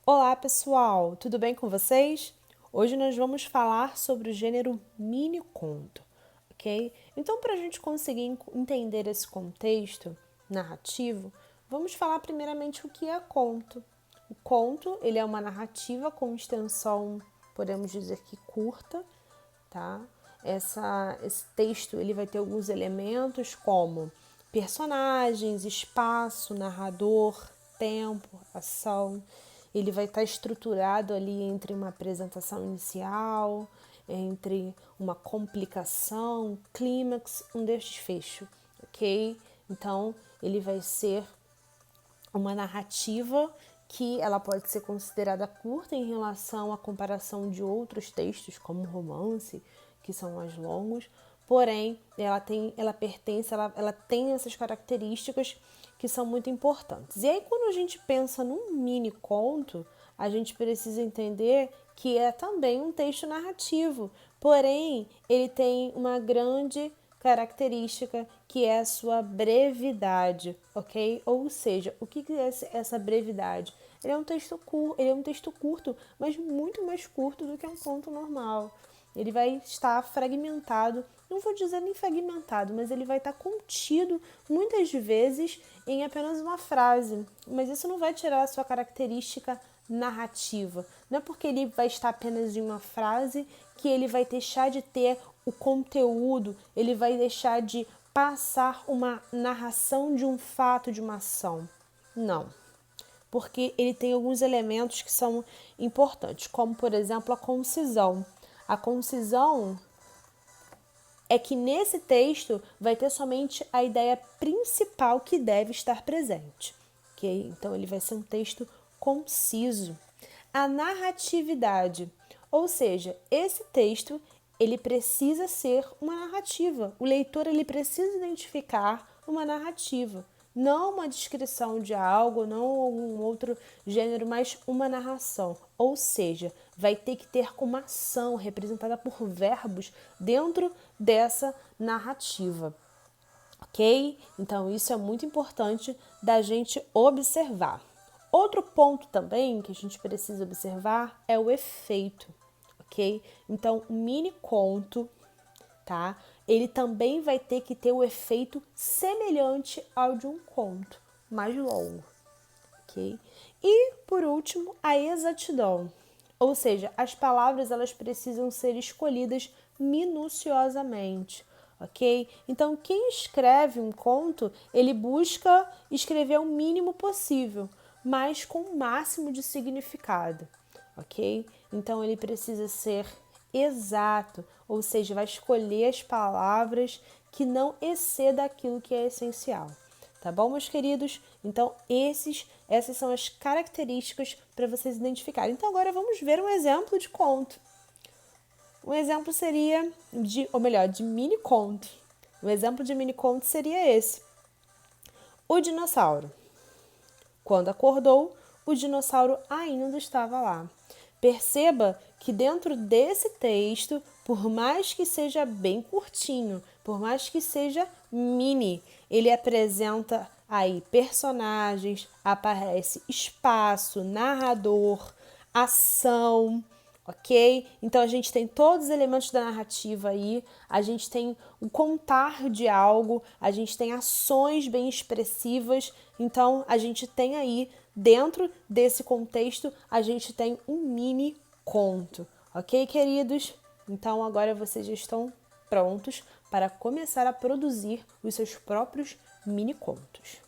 Olá, pessoal! Tudo bem com vocês? Hoje nós vamos falar sobre o gênero mini conto, ok? Então, para a gente conseguir entender esse contexto narrativo, vamos falar primeiramente o que é conto. O conto, ele é uma narrativa com extensão, podemos dizer que curta, tá? Esse texto ele vai ter alguns elementos como personagens, espaço, narrador, tempo, ação. Ele vai estar estruturado ali entre uma apresentação inicial, entre uma complicação, clímax, um desfecho, ok? Então, ele vai ser uma narrativa que ela pode ser considerada curta em relação à comparação de outros textos, como romance, que são mais longos, porém ela tem essas características que são muito importantes. E aí quando a gente pensa num mini conto, a gente precisa entender que é também um texto narrativo, porém ele tem uma grande característica que é a sua brevidade, ok? Ou seja, o que é essa brevidade? Ele é um texto curto, mas muito mais curto do que um conto normal. Ele vai estar fragmentado, não vou dizer nem fragmentado, mas ele vai estar contido muitas vezes em apenas uma frase. Mas isso não vai tirar a sua característica narrativa. Não é porque ele vai estar apenas em uma frase que ele vai deixar de ter o conteúdo, ele vai deixar de passar uma narração de um fato, de uma ação. Não. Porque ele tem alguns elementos que são importantes, como por exemplo a concisão. A concisão é que nesse texto vai ter somente a ideia principal que deve estar presente, ok? Então ele vai ser um texto conciso. A narratividade, ou seja, esse texto ele precisa ser uma narrativa. O leitor ele precisa identificar uma narrativa, não uma descrição de algo, não algum outro gênero, mas uma narração. Ou seja, vai ter que ter uma ação representada por verbos dentro dessa narrativa. Ok? Então, isso é muito importante da gente observar. Outro ponto também que a gente precisa observar é o efeito, ok? Então, o mini conto, tá? Ele também vai ter que ter o efeito semelhante ao de um conto mais longo, ok? E, por último, a exatidão. Ou seja, as palavras elas precisam ser escolhidas minuciosamente, ok? Então, quem escreve um conto, ele busca escrever o mínimo possível, mas com o máximo de significado, ok? Então, ele precisa ser exato, ou seja, vai escolher as palavras que não exceda aquilo que é essencial. Tá bom, meus queridos? Então, essas são as características para vocês identificarem. Então, agora vamos ver um exemplo de conto. Um exemplo seria de mini conto. Um exemplo de mini conto seria esse. O dinossauro. Quando acordou, o dinossauro ainda estava lá. Perceba que dentro desse texto, por mais que seja bem curtinho, por mais que seja mini, ele apresenta aí personagens, aparece espaço, narrador, ação, ok? Então a gente tem todos os elementos da narrativa aí, a gente tem o contar de algo, a gente tem ações bem expressivas, então a gente tem aí, dentro desse contexto, a gente tem um mini conto, ok, queridos? Então agora vocês já estão prontos para começar a produzir os seus próprios mini contos.